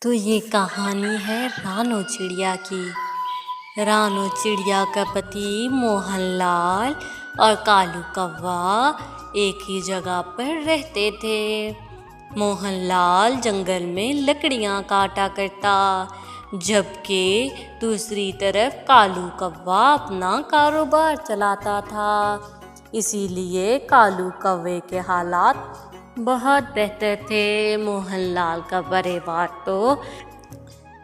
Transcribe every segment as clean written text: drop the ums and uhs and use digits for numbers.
तो ये कहानी है रानो चिड़िया की। रानो चिड़िया का पति मोहनलाल और कालू कौवा एक ही जगह पर रहते थे। मोहनलाल जंगल में लकड़ियाँ काटा करता, जबकि दूसरी तरफ कालू कौवा अपना कारोबार चलाता था। इसीलिए कालू कौवे के हालात बहुत बेहतर थे। मोहनलाल का परिवार तो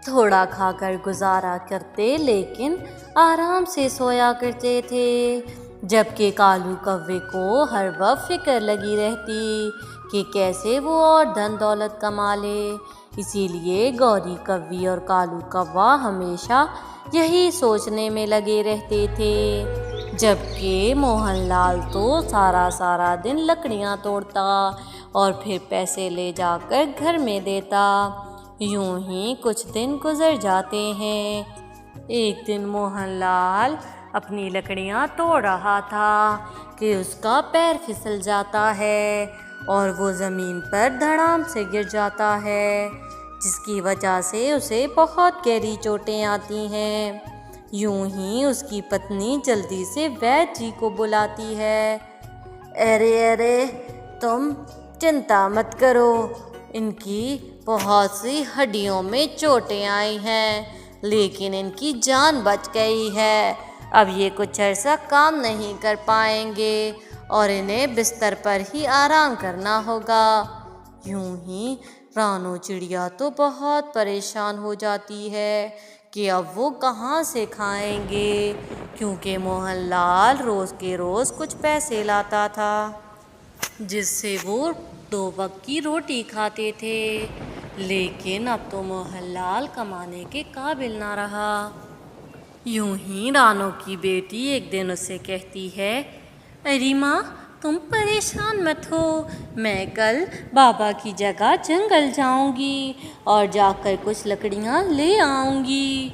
थोड़ा खाकर गुजारा करते, लेकिन आराम से सोया करते थे, जबकि कालू कौवे को हर वक्त फिक्र लगी रहती कि कैसे वो और धन दौलत कमा ले। इसीलिए गौरी कौवी और कालू कौवा हमेशा यही सोचने में लगे रहते थे, जबकि मोहनलाल तो सारा दिन लकड़ियाँ तोड़ता और फिर पैसे ले जाकर घर में देता। यूं ही कुछ दिन गुजर जाते हैं। एक दिन मोहनलाल अपनी लकड़ियाँ तोड़ रहा था कि उसका पैर फिसल जाता है और वो ज़मीन पर धड़ाम से गिर जाता है, जिसकी वजह से उसे बहुत गहरी चोटें आती हैं। यूं ही उसकी पत्नी जल्दी से वैद्य जी को बुलाती है। अरे तुम चिंता मत करो, इनकी बहुत सी हड्डियों में चोटें आई हैं, लेकिन इनकी जान बच गई है। अब ये कुछ अर्सा काम नहीं कर पाएंगे और इन्हें बिस्तर पर ही आराम करना होगा। यूं ही रानो चिड़िया तो बहुत परेशान हो जाती है कि अब वो कहाँ से खाएंगे, क्योंकि मोहनलाल रोज़ के रोज़ कुछ पैसे लाता था जिससे वो 2 वक्त की रोटी खाते थे। लेकिन अब तो मोहनलाल कमाने के काबिल ना रहा। यूं ही रानो की बेटी एक दिन उससे कहती है, अरे माँ, तुम परेशान मत हो, मैं कल बाबा की जगह जंगल जाऊंगी और जाकर कुछ लकड़ियाँ ले आऊंगी।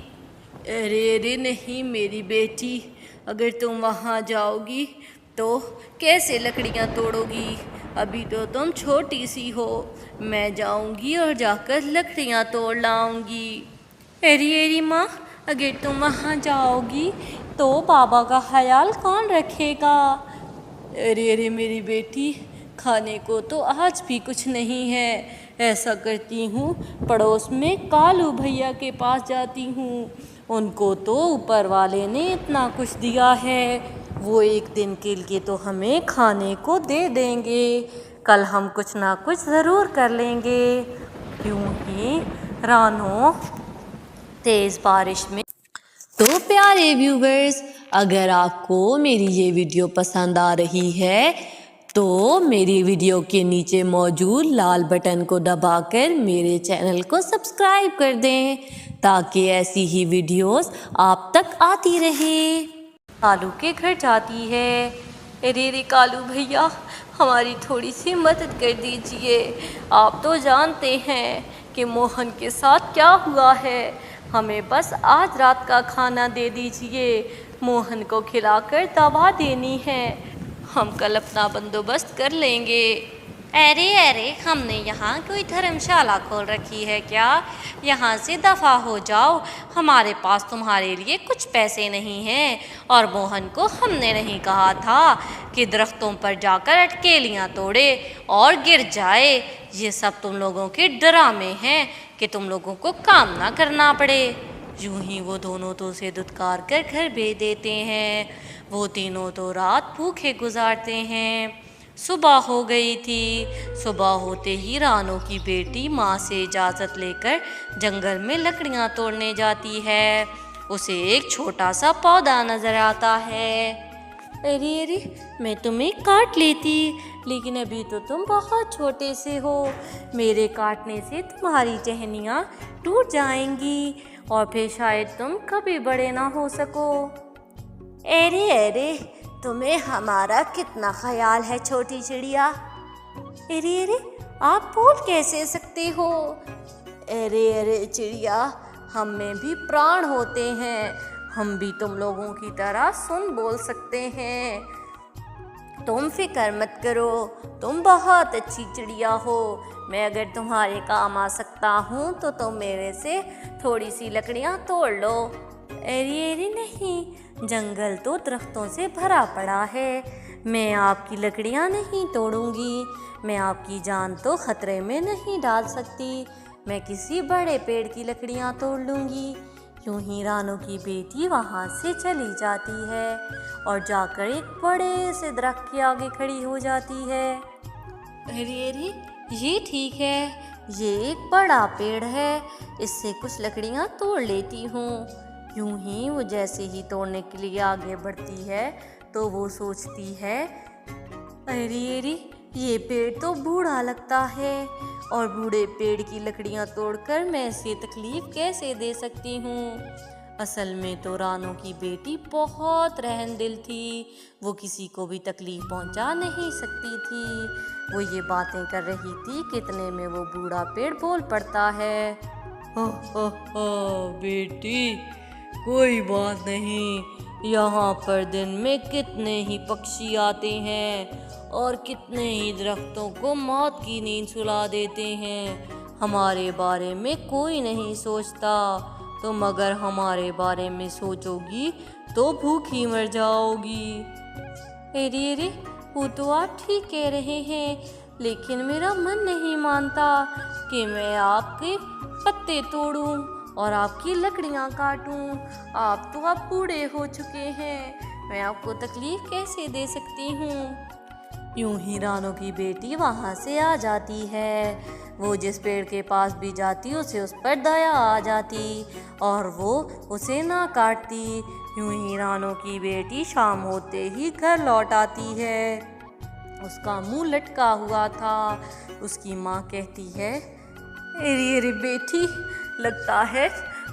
अरे नहीं मेरी बेटी, अगर तुम वहाँ जाओगी तो कैसे लकड़ियाँ तोड़ोगी? अभी तो तुम छोटी सी हो। मैं जाऊंगी और जाकर लकड़ियाँ तोड़ लाऊंगी। अरे माँ, अगर तुम वहाँ जाओगी तो बाबा का ख्याल कौन रखेगा? अरे मेरी बेटी, खाने को तो आज भी कुछ नहीं है। ऐसा करती हूँ, पड़ोस में कालू भैया के पास जाती हूँ। उनको तो ऊपर वाले ने इतना कुछ दिया है, वो एक दिन के लिए तो हमें खाने को दे देंगे। कल हम कुछ ना कुछ ज़रूर कर लेंगे। यूं ही रानो तेज़ बारिश में। तो प्यारे व्यूवर्स, अगर आपको मेरी ये वीडियो पसंद आ रही है तो मेरी वीडियो के नीचे मौजूद लाल बटन को दबाकर मेरे चैनल को सब्सक्राइब कर दें, ताकि ऐसी ही वीडियोस आप तक आती रहे। कालू के घर जाती है। अरे कालू भैया, हमारी थोड़ी सी मदद कर दीजिए। आप तो जानते हैं कि मोहन के साथ क्या हुआ है। हमें बस आज रात का खाना दे दीजिए, मोहन को खिलाकर दवा देनी है। हम कल अपना बंदोबस्त कर लेंगे। अरे हमने यहाँ कोई धर्मशाला खोल रखी है क्या? यहाँ से दफ़ा हो जाओ। हमारे पास तुम्हारे लिए कुछ पैसे नहीं हैं, और मोहन को हमने नहीं कहा था कि दरख्तों पर जाकर अटकेलियाँ तोड़े और गिर जाए। ये सब तुम लोगों के ड्रामे हैं कि तुम लोगों को काम ना करना पड़े। यूं ही वो दोनों तो उसे धुतकार कर घर भेज देते हैं। वो तीनों तो रात भूखे गुजारते हैं। सुबह हो गई थी। सुबह होते ही रानो की बेटी माँ से इजाज़त लेकर जंगल में लकड़ियाँ तोड़ने जाती है। उसे एक छोटा सा पौधा नज़र आता है। अरे मैं तुम्हें काट लेती, लेकिन अभी तो तुम बहुत छोटे से हो। मेरे काटने से तुम्हारी टहनियाँ टूट जाएंगी और फिर शायद तुम कभी बड़े ना हो सको। अरे तुम्हें हमारा कितना ख्याल है छोटी चिड़िया। अरे आप बोल कैसे सकते हो? अरे चिड़िया, हम में भी प्राण होते हैं। हम भी तुम लोगों की तरह सुन बोल सकते हैं। तुम फिक्र मत करो, तुम बहुत अच्छी चिड़िया हो। मैं अगर तुम्हारे काम आ सकता हूँ तो तुम मेरे से थोड़ी सी लकड़ियाँ तोड़ लो। अरे अरे नहीं, जंगल तो दरख्तों से भरा पड़ा है, मैं आपकी लकड़ियाँ नहीं तोड़ूंगी। मैं आपकी जान तो खतरे में नहीं डाल सकती, मैं किसी बड़े पेड़ की लकड़ियाँ तोड़ लूँगी। यूं ही रानू की बेटी वहाँ से चली जाती है और जाकर एक बड़े से दरख्त के आगे खड़ी हो जाती है। अरे अरे, ये ठीक है, ये एक बड़ा पेड़ है, इससे कुछ लकड़ियाँ तोड़ लेती हूँ। यूं ही वो जैसे ही तोड़ने के लिए आगे बढ़ती है तो वो सोचती है, अरे अरे, ये पेड़ तो बूढ़ा लगता है और बूढ़े पेड़ की लकड़ियाँ तोड़कर मैं इसे तकलीफ कैसे दे सकती हूँ। असल में तो रानू की बेटी बहुत रहमदिल थी, वो किसी को भी तकलीफ पहुँचा नहीं सकती थी। वो ये बातें कर रही थी कि इतने में वो बूढ़ा पेड़ बोल पड़ता है, हो बेटी, कोई बात नहीं, यहाँ पर दिन में कितने ही पक्षी आते हैं और कितने ही दरख्तों को मौत की नींद सुला देते हैं। हमारे बारे में कोई नहीं सोचता, तुम अगर हमारे बारे में सोचोगी तो भूखी मर जाओगी। अरे अरे, वो तो आप ठीक कह रहे हैं, लेकिन मेरा मन नहीं मानता कि मैं आपके पत्ते तोड़ूं और आपकी लकड़ियां काटूं। आप तो अब बूढ़े हो चुके हैं, मैं आपको तकलीफ कैसे दे सकती हूँ। यूं ही रानू की बेटी वहाँ से आ जाती है। वो जिस पेड़ के पास भी जाती उसे उस पर दया आ जाती और वो उसे ना काटती। यूं ही रानू की बेटी शाम होते ही घर लौट आती है। उसका मुंह लटका हुआ था। उसकी माँ कहती है, अरे अरे बेटी, लगता है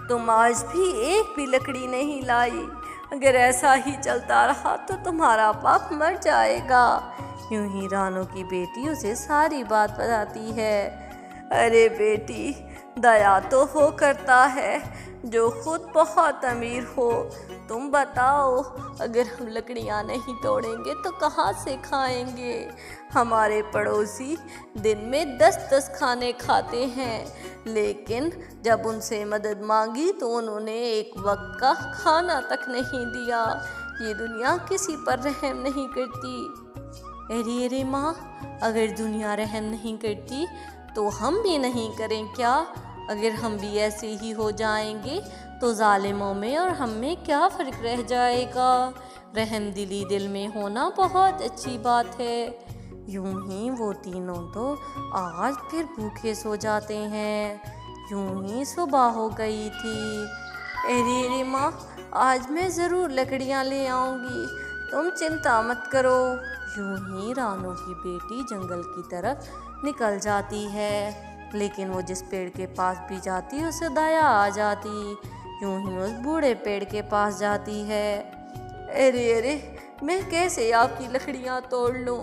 तुम आज भी एक भी लकड़ी नहीं लाई। अगर ऐसा ही चलता रहा तो तुम्हारा बाप मर जाएगा। यूं ही रानू की बेटी उसे सारी बात बताती है। अरे बेटी, दया तो वो करता है जो खुद बहुत अमीर हो। तुम बताओ, अगर हम लकड़ियाँ नहीं तोड़ेंगे तो कहाँ से खाएंगे। हमारे पड़ोसी दिन में 10-10 खाने खाते हैं, लेकिन जब उनसे मदद मांगी तो उन्होंने एक वक्त का खाना तक नहीं दिया। ये दुनिया किसी पर रहम नहीं करती। अरे अरे माँ, अगर दुनिया रहम नहीं करती तो हम भी नहीं करें क्या। अगर हम भी ऐसे ही हो जाएंगे तो जालिमों में और हम में क्या फ़र्क रह जाएगा। रहम दिली दिल में होना बहुत अच्छी बात है। यूं ही वो तीनों तो आज फिर भूखे सो जाते हैं। यूं ही सुबह हो गई थी। अरे अरे माँ, आज मैं ज़रूर लकड़ियाँ ले आऊँगी, तुम चिंता मत करो। यूं ही रानू की बेटी जंगल की तरफ निकल जाती है, लेकिन वो जिस पेड़ के पास भी जाती उसे दया आ जाती। यूं ही उस बूढ़े पेड़ के पास जाती है। अरे अरे, मैं कैसे आपकी लकड़ियाँ तोड़ लूँ।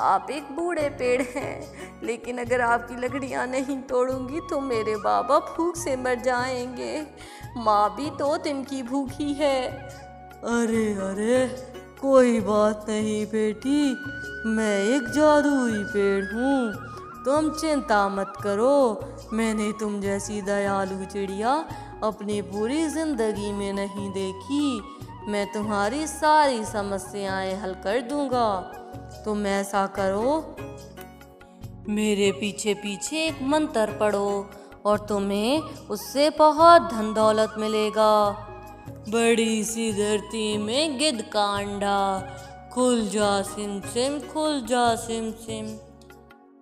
आप एक बूढ़े पेड़ हैं, लेकिन अगर आपकी लकड़ियाँ नहीं तोड़ूंगी तो मेरे बाबा भूख से मर जाएंगे। माँ भी 2 दिन की भूखी है। अरे अरे, कोई बात नहीं बेटी, मैं एक जादुई पेड़ हूँ, तुम चिंता मत करो। मैंने तुम जैसी दयालु चिड़िया अपनी पूरी ज़िंदगी में नहीं देखी। मैं तुम्हारी सारी समस्याएं हल कर दूंगा। तुम ऐसा करो, मेरे पीछे पीछे एक मंत्र पढ़ो और तुम्हें उससे बहुत धन दौलत मिलेगा। बड़ी सी धरती में गिद्ध का अंडा, खुल जा सिम सिम, खुल जा सिम सिम।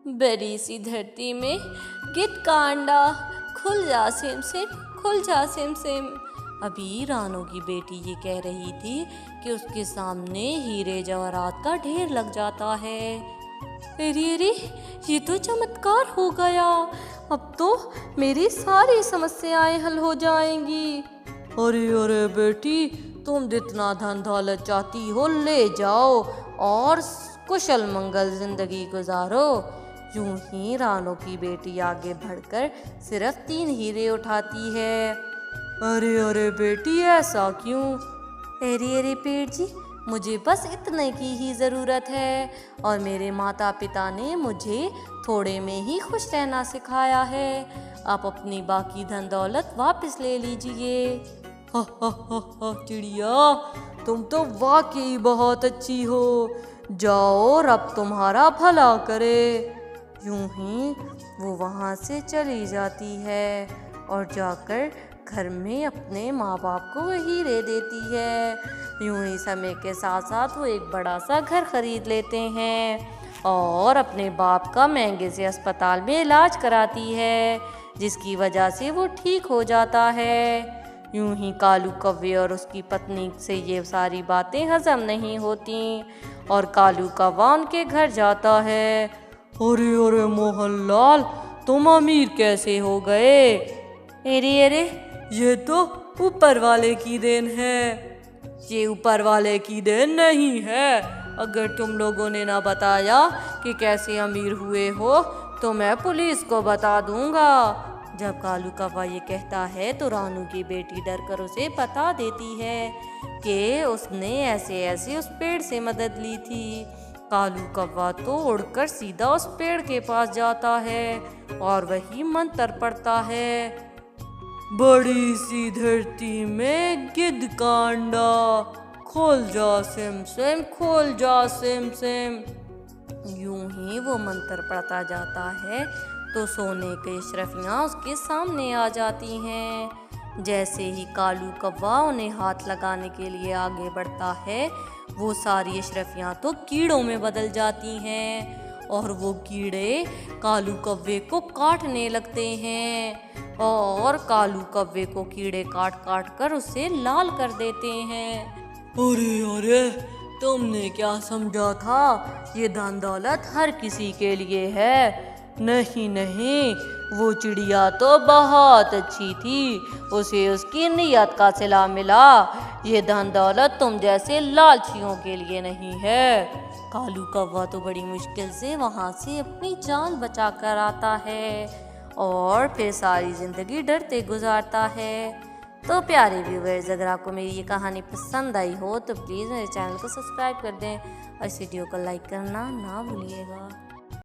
बड़ी सी धरती में गिद्ध का अंडा, खुल जा सिम सिम, खुल जा सिम सिम। अभी रानू की बेटी ये कह रही थी कि उसके सामने हीरे जवाहरात का ढेर लग जाता है। अरे अरे, ये तो चमत्कार हो गया, अब तो मेरी सारी समस्याएं हल हो जाएंगी। अरे अरे बेटी, तुम जितना धन दौलत चाहती हो ले जाओ और कुशल मंगल जिंदगी गुजारो। यूं ही रानू की बेटी आगे बढ़कर सिर्फ 3 हीरे उठाती है। अरे अरे बेटी, ऐसा क्यों। अरे अरे पेड़ जी, मुझे बस इतने की ही ज़रूरत है और मेरे माता पिता ने मुझे थोड़े में ही खुश रहना सिखाया है। आप अपनी बाकी धन दौलत वापस ले लीजिए। हा हा हा हा, चिड़िया तुम तो वाकई बहुत अच्छी हो। जाओ रब तुम्हारा भला करे। यूं ही वो वहाँ से चली जाती है और जाकर घर में अपने माँ बाप को वही दे देती है। यूं ही समय के साथ साथ वो एक बड़ा सा घर खरीद लेते हैं और अपने बाप का महंगे से अस्पताल में इलाज कराती है, जिसकी वजह से वो ठीक हो जाता है। यूं ही कालू कव्वे और उसकी पत्नी से ये सारी बातें हजम नहीं होती और कालू कव्वा उनके घर जाता है। अरे अरे मोहनलाल, तुम अमीर कैसे हो गए? अरे अरे, ये तो ऊपर वाले की देन है। ये ऊपर वाले की देन नहीं है। अगर तुम लोगों ने ना बताया कि कैसे अमीर हुए हो तो मैं पुलिस को बता दूंगा। जब कालू कव्वा ये कहता है तो रानू की बेटी डर कर उसे बता देती है कि उसने ऐसे ऐसे उस पेड़ से मदद ली थी। कालू कव्वा तो उड़कर सीधा उस पेड़ के पास जाता है और वही मंत्र पढ़ता है। बड़ी सी धरती में गिद्ध का अंडा, खोल जा सिम सिम, खोल जा सिम सिम। यूं ही वो मंत्र पढ़ता जाता है तो सोने की अशरफियाँ उसके सामने आ जाती हैं। जैसे ही कालू कव्वा उन्हें हाथ लगाने के लिए आगे बढ़ता है, वो सारी अशरफियाँ तो कीड़ों में बदल जाती हैं और वो कीड़े कालू कव्वे को काटने लगते हैं और कालू कव्वे को कीड़े काट काट कर उसे लाल कर देते हैं। अरे अरे, तुमने क्या समझा था ये धन दौलत हर किसी के लिए है? नहीं नहीं, वो चिड़िया तो बहुत अच्छी थी, उसे उसकी नीयत का सिला मिला। ये धन दौलत तुम जैसे लालचियों के लिए नहीं है। कालू कव्वा तो बड़ी मुश्किल से वहाँ से अपनी जान बचा कर आता है और फिर सारी ज़िंदगी डरते गुजारता है। तो प्यारे व्यूवर्स, अगर आपको मेरी ये कहानी पसंद आई हो तो प्लीज़ मेरे चैनल को सब्सक्राइब कर दें और इस वीडियो को लाइक करना ना भूलिएगा।